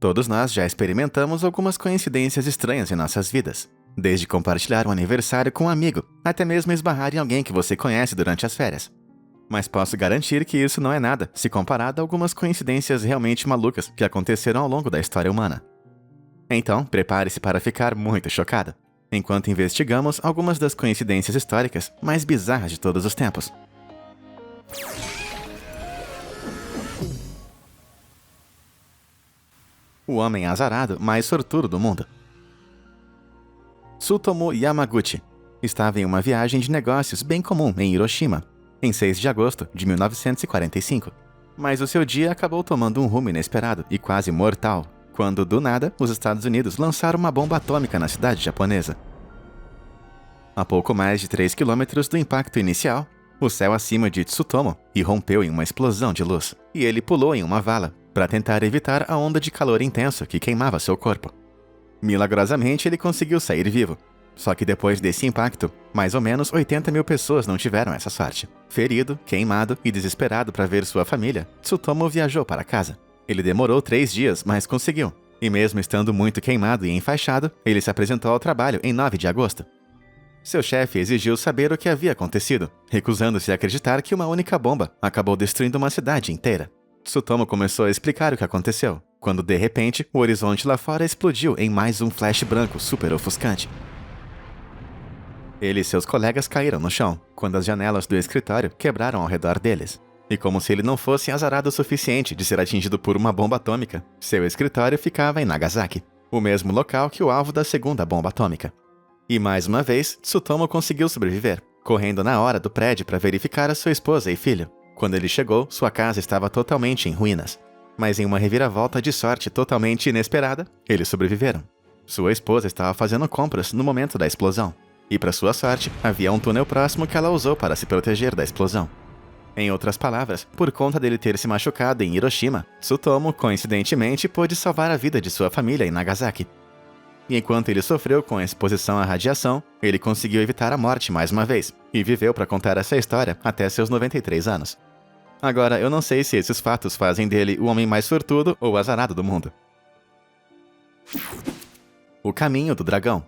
Todos nós já experimentamos algumas coincidências estranhas em nossas vidas. Desde compartilhar um aniversário com um amigo, até mesmo esbarrar em alguém que você conhece durante as férias. Mas posso garantir que isso não é nada, se comparado a algumas coincidências realmente malucas que aconteceram ao longo da história humana. Então, prepare-se para ficar muito chocado, enquanto investigamos algumas das coincidências históricas mais bizarras de todos os tempos. O homem azarado mais sortudo do mundo. Tsutomu Yamaguchi estava em uma viagem de negócios bem comum em Hiroshima, em 6 de agosto de 1945. Mas o seu dia acabou tomando um rumo inesperado e quase mortal, quando, do nada, os Estados Unidos lançaram uma bomba atômica na cidade japonesa. A pouco mais de 3 quilômetros do impacto inicial, o céu acima de Tsutomu irrompeu em uma explosão de luz, e ele pulou em uma vala para tentar evitar a onda de calor intenso que queimava seu corpo. Milagrosamente, ele conseguiu sair vivo. Só que depois desse impacto, mais ou menos 80 mil pessoas não tiveram essa sorte. Ferido, queimado e desesperado para ver sua família, Tsutomu viajou para casa. Ele demorou 3 dias, mas conseguiu. E mesmo estando muito queimado e enfaixado, ele se apresentou ao trabalho em 9 de agosto. Seu chefe exigiu saber o que havia acontecido, recusando-se a acreditar que uma única bomba acabou destruindo uma cidade inteira. Tsutomu começou a explicar o que aconteceu, quando de repente o horizonte lá fora explodiu em mais um flash branco super ofuscante. Ele e seus colegas caíram no chão, quando as janelas do escritório quebraram ao redor deles. E como se ele não fosse azarado o suficiente de ser atingido por uma bomba atômica, seu escritório ficava em Nagasaki, o mesmo local que o alvo da segunda bomba atômica. E mais uma vez, Tsutomu conseguiu sobreviver, correndo na hora do prédio para verificar a sua esposa e filho. Quando ele chegou, sua casa estava totalmente em ruínas. Mas em uma reviravolta de sorte totalmente inesperada, eles sobreviveram. Sua esposa estava fazendo compras no momento da explosão. E para sua sorte, havia um túnel próximo que ela usou para se proteger da explosão. Em outras palavras, por conta dele ter se machucado em Hiroshima, Tsutomu, coincidentemente, pôde salvar a vida de sua família em Nagasaki. E enquanto ele sofreu com a exposição à radiação, ele conseguiu evitar a morte mais uma vez, e viveu para contar essa história até seus 93 anos. Agora, eu não sei se esses fatos fazem dele o homem mais sortudo ou azarado do mundo. O caminho do dragão.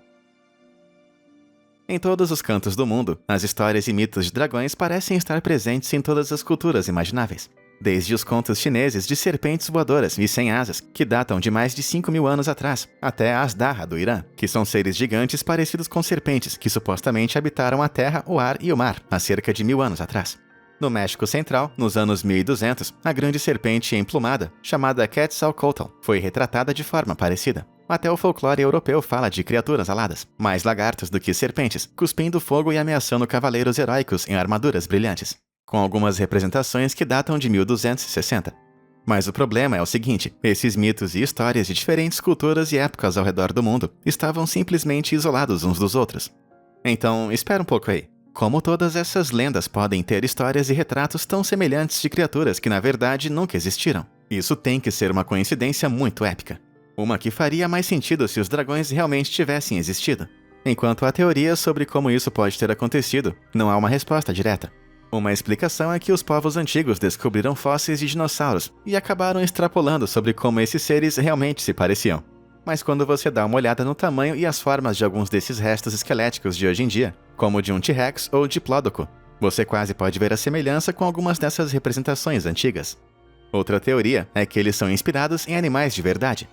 Em todos os cantos do mundo, as histórias e mitos de dragões parecem estar presentes em todas as culturas imagináveis. Desde os contos chineses de serpentes voadoras e sem asas, que datam de mais de 5.000 anos atrás, até as Dharra do Irã, que são seres gigantes parecidos com serpentes que supostamente habitaram a terra, o ar e o mar há cerca de 1.000 anos atrás. No México Central, nos anos 1200, a grande serpente emplumada, chamada Quetzalcoatl, foi retratada de forma parecida. Até o folclore europeu fala de criaturas aladas, mais lagartos do que serpentes, cuspindo fogo e ameaçando cavaleiros heróicos em armaduras brilhantes, com algumas representações que datam de 1260. Mas o problema é o seguinte, esses mitos e histórias de diferentes culturas e épocas ao redor do mundo estavam simplesmente isolados uns dos outros. Então, espera um pouco aí. Como todas essas lendas podem ter histórias e retratos tão semelhantes de criaturas que na verdade nunca existiram? Isso tem que ser uma coincidência muito épica. Uma que faria mais sentido se os dragões realmente tivessem existido. Enquanto há teorias sobre como isso pode ter acontecido, não há uma resposta direta. Uma explicação é que os povos antigos descobriram fósseis de dinossauros e acabaram extrapolando sobre como esses seres realmente se pareciam. Mas quando você dá uma olhada no tamanho e as formas de alguns desses restos esqueléticos de hoje em dia, como de um T-Rex ou Diplodocus, você quase pode ver a semelhança com algumas dessas representações antigas. Outra teoria é que eles são inspirados em animais de verdade.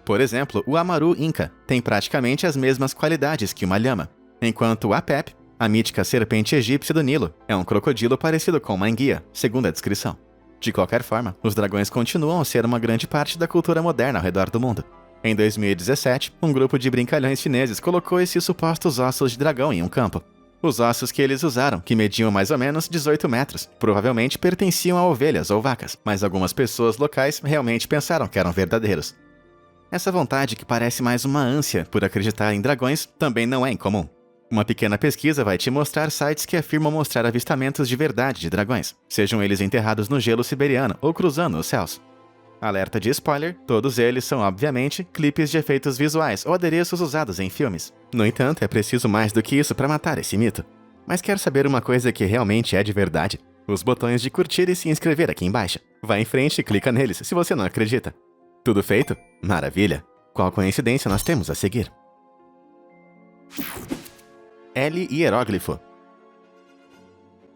Por exemplo, o Amaru Inca tem praticamente as mesmas qualidades que uma lhama, enquanto o Apep, a mítica serpente egípcia do Nilo, é um crocodilo parecido com uma enguia, segundo a descrição. De qualquer forma, os dragões continuam a ser uma grande parte da cultura moderna ao redor do mundo. Em 2017, um grupo de brincalhões chineses colocou esses supostos ossos de dragão em um campo. Os ossos que eles usaram, que mediam mais ou menos 18 metros, provavelmente pertenciam a ovelhas ou vacas, mas algumas pessoas locais realmente pensaram que eram verdadeiros. Essa vontade, que parece mais uma ânsia por acreditar em dragões, também não é incomum. Uma pequena pesquisa vai te mostrar sites que afirmam mostrar avistamentos de verdade de dragões, sejam eles enterrados no gelo siberiano ou cruzando os céus. Alerta de spoiler, todos eles são obviamente clipes de efeitos visuais ou adereços usados em filmes. No entanto, é preciso mais do que isso para matar esse mito. Mas quer saber uma coisa que realmente é de verdade? Os botões de curtir e se inscrever aqui embaixo. Vá em frente e clica neles se você não acredita. Tudo feito? Maravilha! Qual coincidência nós temos a seguir? L hieróglifo.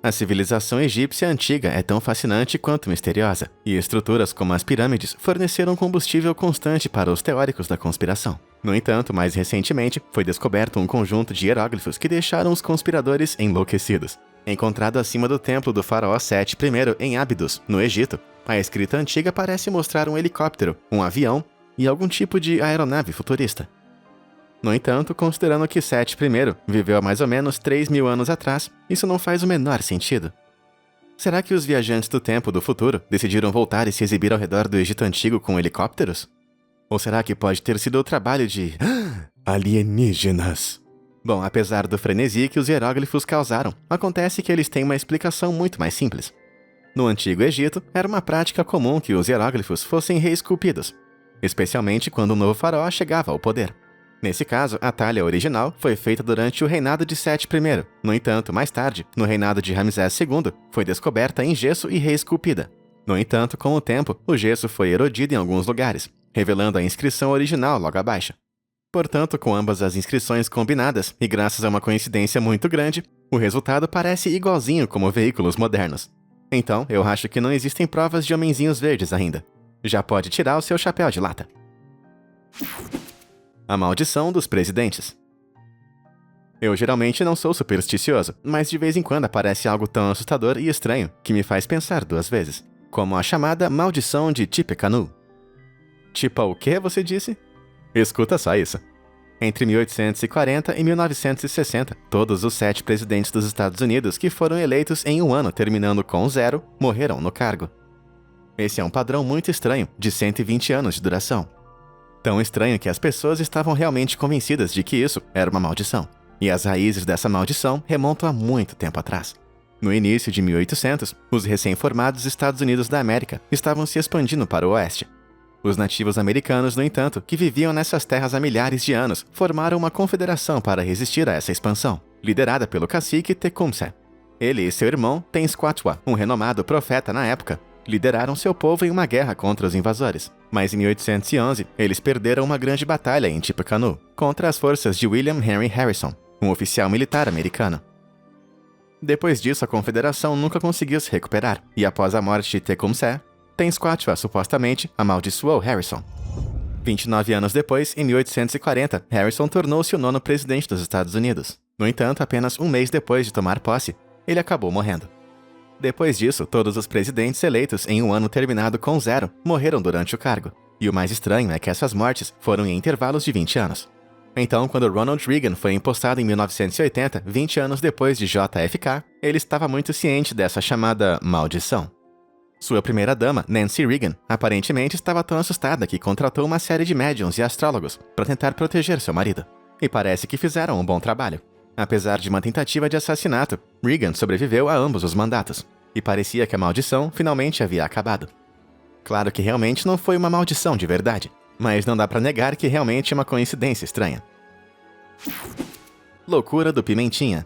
A civilização egípcia antiga é tão fascinante quanto misteriosa, e estruturas como as pirâmides forneceram combustível constante para os teóricos da conspiração. No entanto, mais recentemente, foi descoberto um conjunto de hieróglifos que deixaram os conspiradores enlouquecidos. Encontrado acima do templo do faraó Sete I em Abidos, no Egito, a escrita antiga parece mostrar um helicóptero, um avião e algum tipo de aeronave futurista. No entanto, considerando que Sete I viveu há mais ou menos 3.000 anos atrás, isso não faz o menor sentido. Será que os viajantes do tempo do futuro decidiram voltar e se exibir ao redor do Egito Antigo com helicópteros? Ou será que pode ter sido o trabalho de alienígenas? Bom, apesar do frenesi que os hieróglifos causaram, acontece que eles têm uma explicação muito mais simples. No Antigo Egito, era uma prática comum que os hieróglifos fossem reesculpidos, especialmente quando um novo faraó chegava ao poder. Nesse caso, a talha original foi feita durante o reinado de Sete I. No entanto, mais tarde, no reinado de Ramsés II, foi descoberta em gesso e reesculpida. No entanto, com o tempo, o gesso foi erodido em alguns lugares, revelando a inscrição original logo abaixo. Portanto, com ambas as inscrições combinadas, e graças a uma coincidência muito grande, o resultado parece igualzinho como veículos modernos. Então, eu acho que não existem provas de homenzinhos verdes ainda. Já pode tirar o seu chapéu de lata. A maldição dos presidentes. Eu geralmente não sou supersticioso, mas de vez em quando aparece algo tão assustador e estranho que me faz pensar duas vezes, como a chamada maldição de Tippecanoe. Tipo o que, você disse? Escuta só isso. Entre 1840 e 1960, todos os 7 presidentes dos Estados Unidos que foram eleitos em um ano terminando com 0 morreram no cargo. Esse é um padrão muito estranho, de 120 anos de duração. Tão estranho que as pessoas estavam realmente convencidas de que isso era uma maldição. E as raízes dessa maldição remontam a muito tempo atrás. No início de 1800, os recém-formados Estados Unidos da América estavam se expandindo para o oeste. Os nativos americanos, no entanto, que viviam nessas terras há milhares de anos, formaram uma confederação para resistir a essa expansão, liderada pelo cacique Tecumseh. Ele e seu irmão, Tenskwatwa, um renomado profeta na época, lideraram seu povo em uma guerra contra os invasores. Mas em 1811, eles perderam uma grande batalha em Tippecanoe, contra as forças de William Henry Harrison, um oficial militar americano. Depois disso, a confederação nunca conseguiu se recuperar, e após a morte de Tecumseh, Tenskwatwa supostamente amaldiçoou Harrison. 29 anos depois, em 1840, Harrison tornou-se o 9º presidente dos Estados Unidos. No entanto, apenas um mês depois de tomar posse, ele acabou morrendo. Depois disso, todos os presidentes eleitos em um ano terminado com 0 morreram durante o cargo. E o mais estranho é que essas mortes foram em intervalos de 20 anos. Então, quando Ronald Reagan foi impostado em 1980, 20 anos depois de JFK, ele estava muito ciente dessa chamada maldição. Sua primeira-dama, Nancy Reagan, aparentemente estava tão assustada que contratou uma série de médiums e astrólogos para tentar proteger seu marido. E parece que fizeram um bom trabalho. Apesar de uma tentativa de assassinato, Reagan sobreviveu a ambos os mandatos, e parecia que a maldição finalmente havia acabado. Claro que realmente não foi uma maldição de verdade, mas não dá pra negar que realmente é uma coincidência estranha. Loucura do Pimentinha.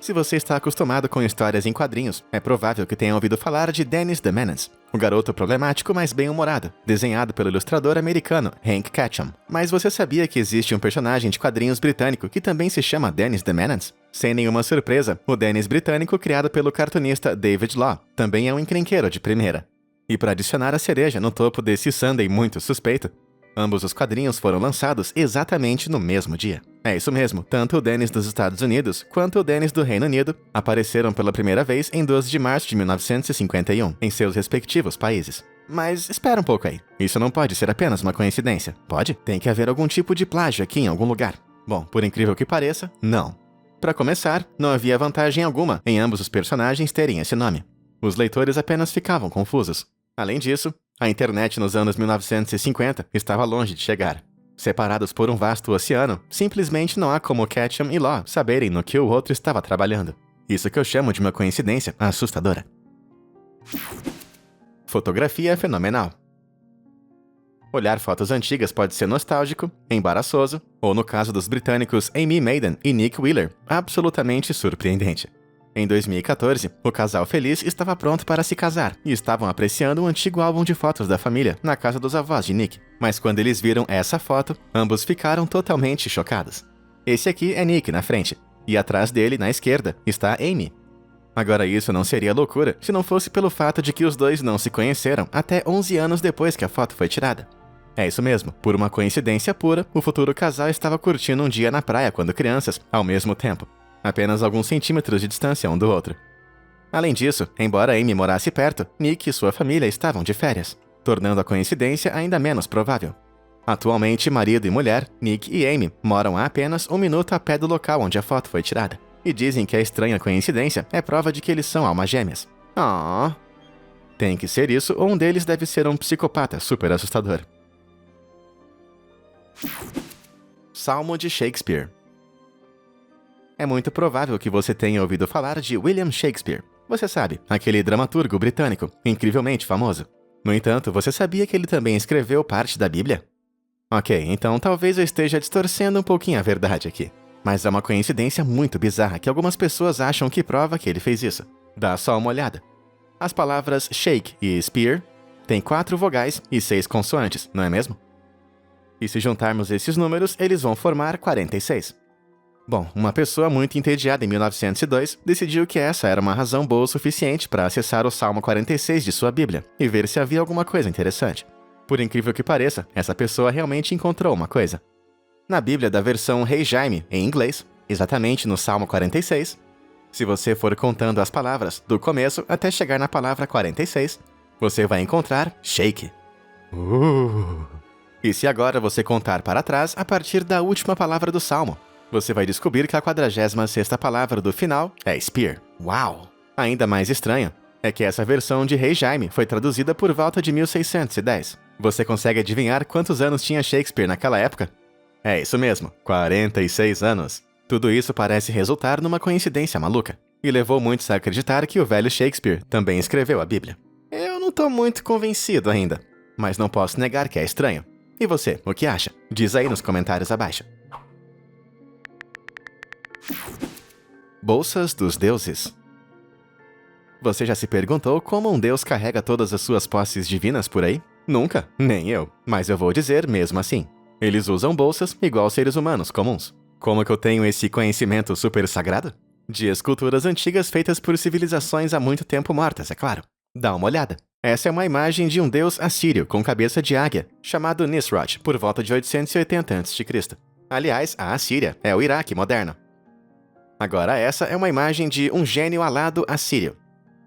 Se você está acostumado com histórias em quadrinhos, é provável que tenha ouvido falar de Dennis the Menace, o garoto problemático mas bem-humorado, desenhado pelo ilustrador americano Hank Ketchum. Mas você sabia que existe um personagem de quadrinhos britânico que também se chama Dennis the Menace? Sem nenhuma surpresa, o Dennis britânico criado pelo cartunista David Law também é um encrenqueiro de primeira. E para adicionar a cereja no topo desse sundae muito suspeito, ambos os quadrinhos foram lançados exatamente no mesmo dia. É isso mesmo, tanto o Dennis dos Estados Unidos quanto o Dennis do Reino Unido apareceram pela primeira vez em 12 de março de 1951, em seus respectivos países. Mas espera um pouco aí, isso não pode ser apenas uma coincidência, pode? Tem que haver algum tipo de plágio aqui em algum lugar. Bom, por incrível que pareça, não. Para começar, não havia vantagem alguma em ambos os personagens terem esse nome. Os leitores apenas ficavam confusos. Além disso, a internet nos anos 1950 estava longe de chegar. Separados por um vasto oceano, simplesmente não há como Ketchum e Law saberem no que o outro estava trabalhando. Isso que eu chamo de uma coincidência assustadora. Fotografia fenomenal. Olhar fotos antigas pode ser nostálgico, embaraçoso, ou no caso dos britânicos Amy Maiden e Nick Wheeler, absolutamente surpreendente. Em 2014, o casal feliz estava pronto para se casar e estavam apreciando um antigo álbum de fotos da família na casa dos avós de Nick. Mas quando eles viram essa foto, ambos ficaram totalmente chocados. Esse aqui é Nick na frente, e atrás dele, na esquerda, está Amy. Agora isso não seria loucura se não fosse pelo fato de que os dois não se conheceram até 11 anos depois que a foto foi tirada. É isso mesmo, por uma coincidência pura, o futuro casal estava curtindo um dia na praia quando crianças, ao mesmo tempo. Apenas alguns centímetros de distância um do outro. Além disso, embora Amy morasse perto, Nick e sua família estavam de férias, tornando a coincidência ainda menos provável. Atualmente, marido e mulher, Nick e Amy, moram a apenas 1 minuto a pé do local onde a foto foi tirada. E dizem que a estranha coincidência é prova de que eles são almas gêmeas. Oh. Tem que ser isso ou um deles deve ser um psicopata super assustador. Salmo de Shakespeare. É muito provável que você tenha ouvido falar de William Shakespeare. Você sabe, aquele dramaturgo britânico, incrivelmente famoso. No entanto, você sabia que ele também escreveu parte da Bíblia? Ok, então talvez eu esteja distorcendo um pouquinho a verdade aqui. Mas é uma coincidência muito bizarra que algumas pessoas acham que prova que ele fez isso. Dá só uma olhada. As palavras shake e spear têm 4 vogais e 6 consoantes, não é mesmo? E se juntarmos esses números, eles vão formar 46. Bom, uma pessoa muito entediada em 1902 decidiu que essa era uma razão boa o suficiente para acessar o Salmo 46 de sua Bíblia e ver se havia alguma coisa interessante. Por incrível que pareça, essa pessoa realmente encontrou uma coisa. Na Bíblia da versão Rei Jaime, em inglês, exatamente no Salmo 46, se você for contando as palavras do começo até chegar na palavra 46, você vai encontrar shake. E se agora você contar para trás a partir da última palavra do Salmo, você vai descobrir que a 46ª palavra do final é spear. Uau! Ainda mais estranho é que essa versão de Rei Jaime foi traduzida por volta de 1610. Você consegue adivinhar quantos anos tinha Shakespeare naquela época? É isso mesmo, 46 anos. Tudo isso parece resultar numa coincidência maluca, e levou muitos a acreditar que o velho Shakespeare também escreveu a Bíblia. Eu não tô muito convencido ainda, mas não posso negar que é estranho. E você, o que acha? Diz aí nos comentários abaixo. Bolsas dos deuses. Você já se perguntou como um deus carrega todas as suas posses divinas por aí? Nunca, nem eu, mas eu vou dizer mesmo assim. Eles usam bolsas igual seres humanos comuns. Como que eu tenho esse conhecimento super sagrado? De esculturas antigas feitas por civilizações há muito tempo mortas, é claro. Dá uma olhada. Essa é uma imagem de um deus assírio com cabeça de águia, chamado Nisroch, por volta de 880 a.C. Aliás, a Assíria é o Iraque moderno. Agora essa é uma imagem de um gênio alado assírio.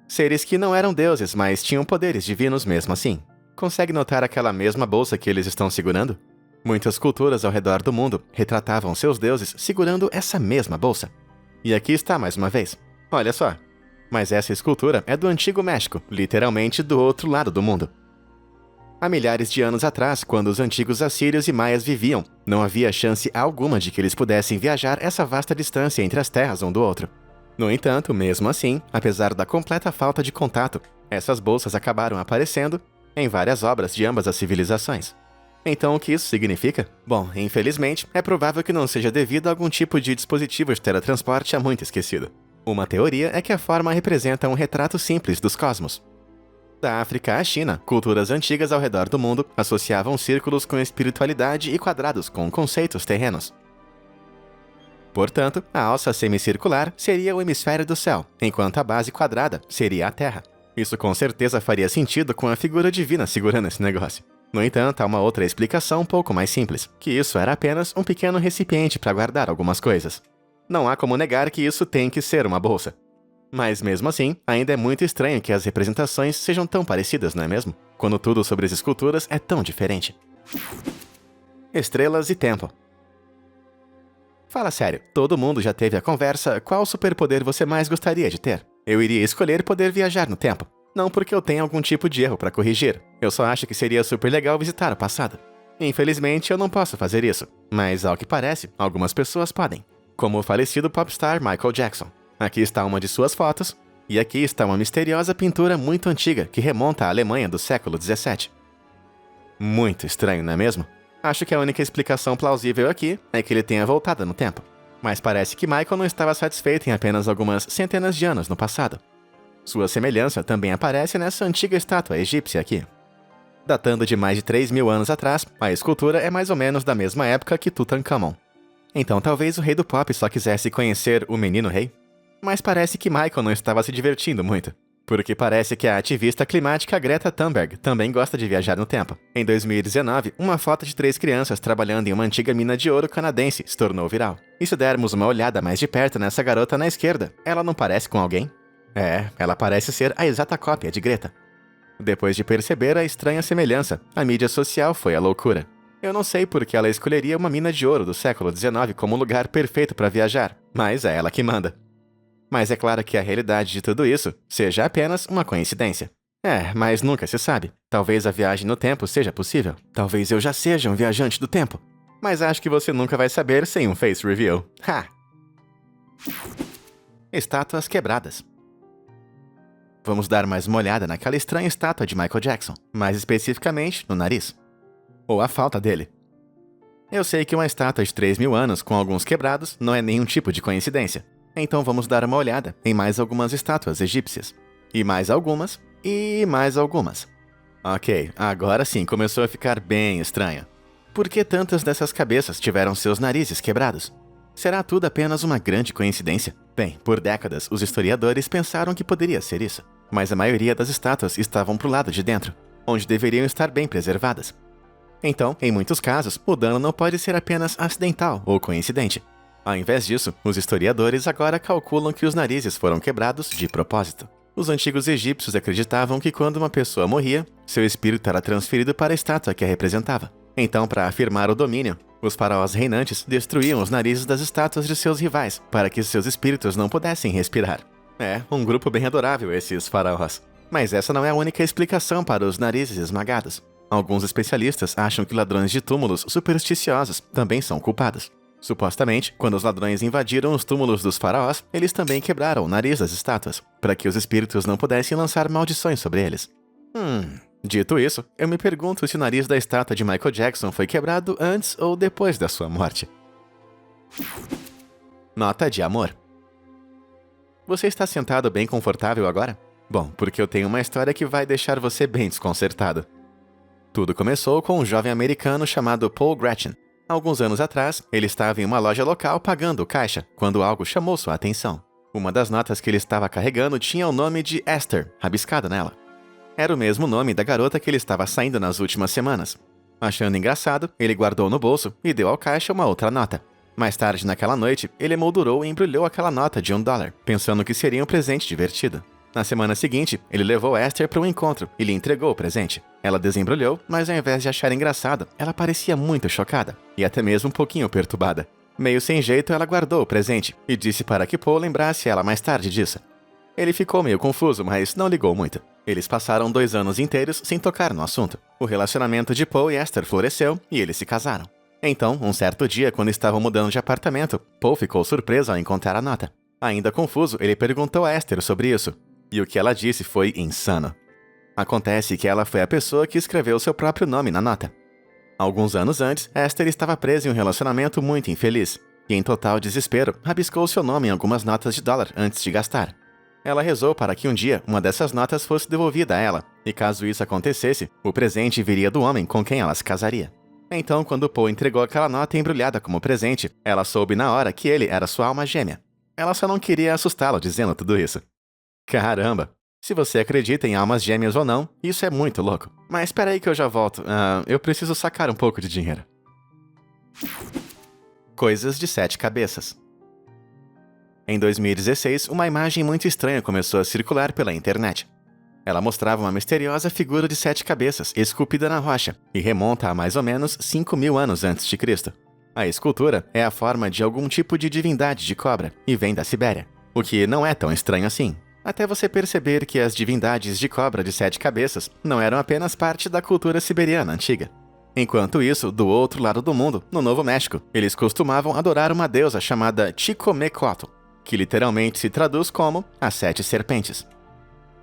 Seres que não eram deuses, mas tinham poderes divinos mesmo assim. Consegue notar aquela mesma bolsa que eles estão segurando? Muitas culturas ao redor do mundo retratavam seus deuses segurando essa mesma bolsa. E aqui está mais uma vez. Olha só. Mas essa escultura é do Antigo México, literalmente do outro lado do mundo. Há milhares de anos atrás, quando os antigos assírios e maias viviam, não havia chance alguma de que eles pudessem viajar essa vasta distância entre as terras um do outro. No entanto, mesmo assim, apesar da completa falta de contato, essas bolsas acabaram aparecendo em várias obras de ambas as civilizações. Então, o que isso significa? Bom, infelizmente, é provável que não seja devido a algum tipo de dispositivo de teletransporte há muito esquecido. Uma teoria é que a forma representa um retrato simples dos cosmos. Da África à China, culturas antigas ao redor do mundo associavam círculos com espiritualidade e quadrados com conceitos terrenos. Portanto, a alça semicircular seria o hemisfério do céu, enquanto a base quadrada seria a Terra. Isso com certeza faria sentido com a figura divina segurando esse negócio. No entanto, há uma outra explicação um pouco mais simples, que isso era apenas um pequeno recipiente para guardar algumas coisas. Não há como negar que isso tem que ser uma bolsa. Mas mesmo assim, ainda é muito estranho que as representações sejam tão parecidas, não é mesmo? Quando tudo sobre as esculturas é tão diferente. Estrelas e tempo. Fala sério, todo mundo já teve a conversa qual superpoder você mais gostaria de ter? Eu iria escolher poder viajar no tempo. Não porque eu tenha algum tipo de erro para corrigir, eu só acho que seria super legal visitar o passado. Infelizmente, eu não posso fazer isso, mas ao que parece, algumas pessoas podem. Como o falecido popstar Michael Jackson. Aqui está uma de suas fotos, e aqui está uma misteriosa pintura muito antiga que remonta à Alemanha do século 17. Muito estranho, não é mesmo? Acho que a única explicação plausível aqui é que ele tenha voltado no tempo. Mas parece que Michael não estava satisfeito em apenas algumas centenas de anos no passado. Sua semelhança também aparece nessa antiga estátua egípcia aqui. Datando de mais de 3.000 anos atrás, a escultura é mais ou menos da mesma época que Tutankhamon. Então talvez o rei do pop só quisesse conhecer o menino rei? Mas parece que Michael não estava se divertindo muito. Porque parece que a ativista climática Greta Thunberg também gosta de viajar no tempo. Em 2019, uma foto de 3 crianças trabalhando em uma antiga mina de ouro canadense se tornou viral. E se dermos uma olhada mais de perto nessa garota na esquerda, ela não parece com alguém? É, ela parece ser a exata cópia de Greta. Depois de perceber a estranha semelhança, a mídia social foi à loucura. Eu não sei por que ela escolheria uma mina de ouro do século XIX como lugar perfeito para viajar, mas é ela que manda. Mas é claro que a realidade de tudo isso seja apenas uma coincidência. Mas nunca se sabe. Talvez a viagem no tempo seja possível. Talvez eu já seja um viajante do tempo. Mas acho que você nunca vai saber sem um face reveal. Ha! Estátuas quebradas. Vamos dar mais uma olhada naquela estranha estátua de Michael Jackson, mais especificamente no nariz. Ou a falta dele. Eu sei que uma estátua de 3.000 anos com alguns quebrados não é nenhum tipo de coincidência. Então vamos dar uma olhada em mais algumas estátuas egípcias. E mais algumas, e mais algumas. Ok, agora sim começou a ficar bem estranho. Por que tantas dessas cabeças tiveram seus narizes quebrados? Será tudo apenas uma grande coincidência? Bem, por décadas os historiadores pensaram que poderia ser isso. Mas a maioria das estátuas estavam pro lado de dentro, onde deveriam estar bem preservadas. Então, em muitos casos, o dano não pode ser apenas acidental ou coincidente. Ao invés disso, os historiadores agora calculam que os narizes foram quebrados de propósito. Os antigos egípcios acreditavam que quando uma pessoa morria, seu espírito era transferido para a estátua que a representava. Então, para afirmar o domínio, os faraós reinantes destruíam os narizes das estátuas de seus rivais, para que seus espíritos não pudessem respirar. Um grupo bem adorável esses faraós. Mas essa não é a única explicação para os narizes esmagados. Alguns especialistas acham que ladrões de túmulos supersticiosos também são culpados. Supostamente, quando os ladrões invadiram os túmulos dos faraós, eles também quebraram o nariz das estátuas, para que os espíritos não pudessem lançar maldições sobre eles. Dito isso, eu me pergunto se o nariz da estátua de Michael Jackson foi quebrado antes ou depois da sua morte. Nota de amor. Você está sentado bem confortável agora? Bom, porque eu tenho uma história que vai deixar você bem desconcertado. Tudo começou com um jovem americano chamado Paul Gretchen. Alguns anos atrás, ele estava em uma loja local pagando o caixa, quando algo chamou sua atenção. Uma das notas que ele estava carregando tinha o nome de Esther, rabiscado nela. Era o mesmo nome da garota que ele estava saindo nas últimas semanas. Achando engraçado, ele guardou no bolso e deu ao caixa uma outra nota. Mais tarde naquela noite, ele emoldurou e embrulhou aquela nota de $1, pensando que seria um presente divertido. Na semana seguinte, ele levou Esther para um encontro e lhe entregou o presente. Ela desembrulhou, mas ao invés de achar engraçado, ela parecia muito chocada e até mesmo um pouquinho perturbada. Meio sem jeito, ela guardou o presente e disse para que Paul lembrasse ela mais tarde disso. Ele ficou meio confuso, mas não ligou muito. Eles passaram 2 anos inteiros sem tocar no assunto. O relacionamento de Paul e Esther floresceu e eles se casaram. Então, um certo dia, quando estavam mudando de apartamento, Paul ficou surpreso ao encontrar a nota. Ainda confuso, ele perguntou a Esther sobre isso. E o que ela disse foi insano. Acontece que ela foi a pessoa que escreveu seu próprio nome na nota. Alguns anos antes, Esther estava presa em um relacionamento muito infeliz, e em total desespero, rabiscou seu nome em algumas notas de $1 antes de gastar. Ela rezou para que um dia uma dessas notas fosse devolvida a ela, e caso isso acontecesse, o presente viria do homem com quem ela se casaria. Então, quando Paul entregou aquela nota embrulhada como presente, ela soube na hora que ele era sua alma gêmea. Ela só não queria assustá-lo dizendo tudo isso. Caramba! Se você acredita em almas gêmeas ou não, isso é muito louco. Mas espera aí que eu já volto. Eu preciso sacar um pouco de dinheiro. Coisas de 7 cabeças. Em 2016, uma imagem muito estranha começou a circular pela internet. Ela mostrava uma misteriosa figura de 7 cabeças esculpida na rocha e remonta a mais ou menos 5.000 anos antes de Cristo. A escultura é a forma de algum tipo de divindade de cobra e vem da Sibéria, o que não é tão estranho assim. Até você perceber que as divindades de cobra de 7 cabeças não eram apenas parte da cultura siberiana antiga. Enquanto isso, do outro lado do mundo, no Novo México, eles costumavam adorar uma deusa chamada Chicomecoatl, que literalmente se traduz como as 7 serpentes.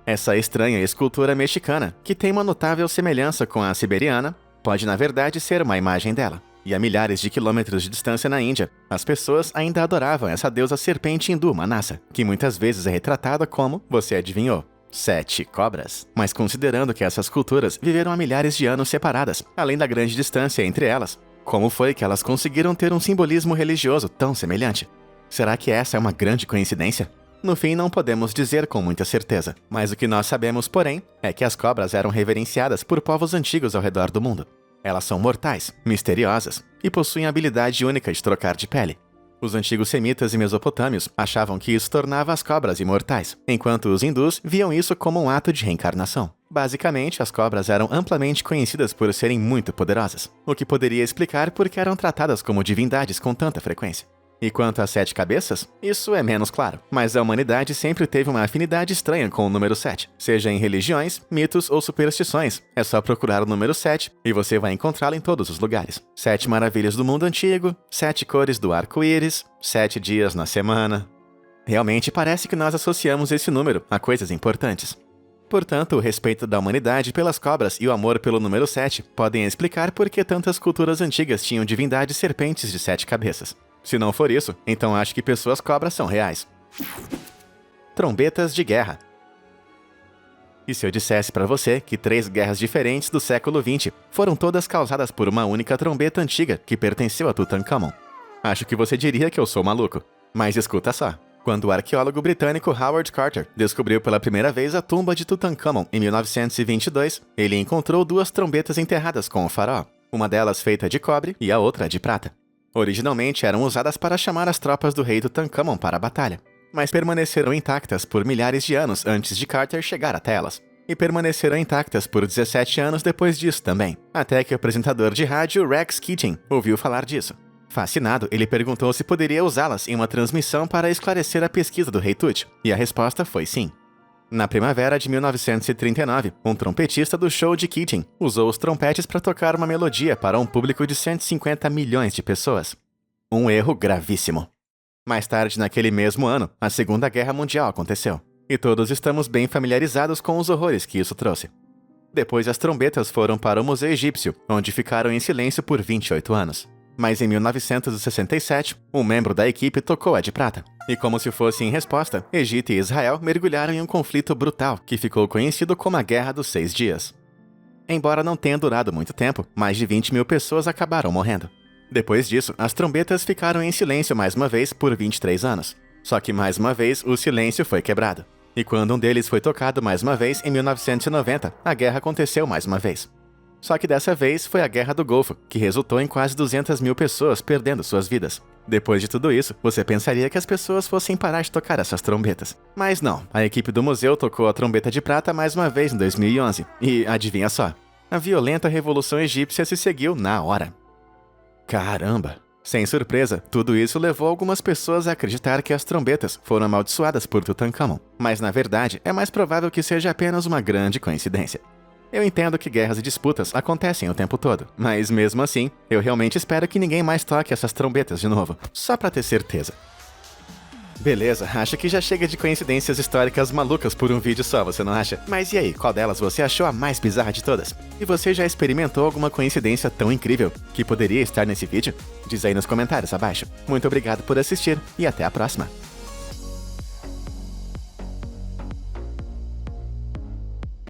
Essa estranha escultura mexicana, que tem uma notável semelhança com a siberiana, pode na verdade ser uma imagem dela. E a milhares de quilômetros de distância na Índia, as pessoas ainda adoravam essa deusa serpente hindu Manasa, que muitas vezes é retratada como, você adivinhou, 7 cobras. Mas considerando que essas culturas viveram há milhares de anos separadas, além da grande distância entre elas, como foi que elas conseguiram ter um simbolismo religioso tão semelhante? Será que essa é uma grande coincidência? No fim, não podemos dizer com muita certeza, mas o que nós sabemos, porém, é que as cobras eram reverenciadas por povos antigos ao redor do mundo. Elas são mortais, misteriosas e possuem a habilidade única de trocar de pele. Os antigos semitas e mesopotâmios achavam que isso tornava as cobras imortais, enquanto os hindus viam isso como um ato de reencarnação. Basicamente, as cobras eram amplamente conhecidas por serem muito poderosas, o que poderia explicar por que eram tratadas como divindades com tanta frequência. E quanto às 7 cabeças, isso é menos claro, mas a humanidade sempre teve uma afinidade estranha com o número 7, seja em religiões, mitos ou superstições. É só procurar o número 7 e você vai encontrá-lo em todos os lugares. 7 maravilhas do mundo antigo, 7 cores do arco-íris, 7 dias na semana. Realmente parece que nós associamos esse número a coisas importantes. Portanto, o respeito da humanidade pelas cobras e o amor pelo número 7 podem explicar por que tantas culturas antigas tinham divindades serpentes de 7 cabeças. Se não for isso, então acho que pessoas cobras são reais. Trombetas de guerra. E se eu dissesse pra você que 3 guerras diferentes do século XX foram todas causadas por uma única trombeta antiga que pertenceu a Tutankhamon? Acho que você diria que eu sou maluco. Mas escuta só. Quando o arqueólogo britânico Howard Carter descobriu pela primeira vez a tumba de Tutankhamon em 1922, ele encontrou 2 trombetas enterradas com o faraó, uma delas feita de cobre e a outra de prata. Originalmente eram usadas para chamar as tropas do rei Tutankhamon para a batalha, mas permaneceram intactas por milhares de anos antes de Carter chegar até elas. E permaneceram intactas por 17 anos depois disso também, até que o apresentador de rádio Rex Keating ouviu falar disso. Fascinado, ele perguntou se poderia usá-las em uma transmissão para esclarecer a pesquisa do rei Tut, e a resposta foi sim. Na primavera de 1939, um trompetista do show de Keating usou os trompetes para tocar uma melodia para um público de 150 milhões de pessoas. Um erro gravíssimo. Mais tarde naquele mesmo ano, a Segunda Guerra Mundial aconteceu, e todos estamos bem familiarizados com os horrores que isso trouxe. Depois as trombetas foram para o Museu Egípcio, onde ficaram em silêncio por 28 anos. Mas em 1967, um membro da equipe tocou a de prata. E como se fosse em resposta, Egito e Israel mergulharam em um conflito brutal que ficou conhecido como a Guerra dos 6 Dias. Embora não tenha durado muito tempo, mais de 20 mil pessoas acabaram morrendo. Depois disso, as trombetas ficaram em silêncio mais uma vez por 23 anos. Só que mais uma vez o silêncio foi quebrado. E quando um deles foi tocado mais uma vez em 1990, a guerra aconteceu mais uma vez. Só que dessa vez foi a Guerra do Golfo, que resultou em quase 200 mil pessoas perdendo suas vidas. Depois de tudo isso, você pensaria que as pessoas fossem parar de tocar essas trombetas. Mas não, a equipe do museu tocou a trombeta de prata mais uma vez em 2011. E adivinha só, a violenta revolução egípcia se seguiu na hora. Caramba! Sem surpresa, tudo isso levou algumas pessoas a acreditar que as trombetas foram amaldiçoadas por Tutankhamon. Mas na verdade, é mais provável que seja apenas uma grande coincidência. Eu entendo que guerras e disputas acontecem o tempo todo, mas mesmo assim, eu realmente espero que ninguém mais toque essas trombetas de novo, só pra ter certeza. Beleza, acho que já chega de coincidências históricas malucas por um vídeo só, você não acha? Mas e aí, qual delas você achou a mais bizarra de todas? E você já experimentou alguma coincidência tão incrível que poderia estar nesse vídeo? Diz aí nos comentários abaixo. Muito obrigado por assistir e até a próxima!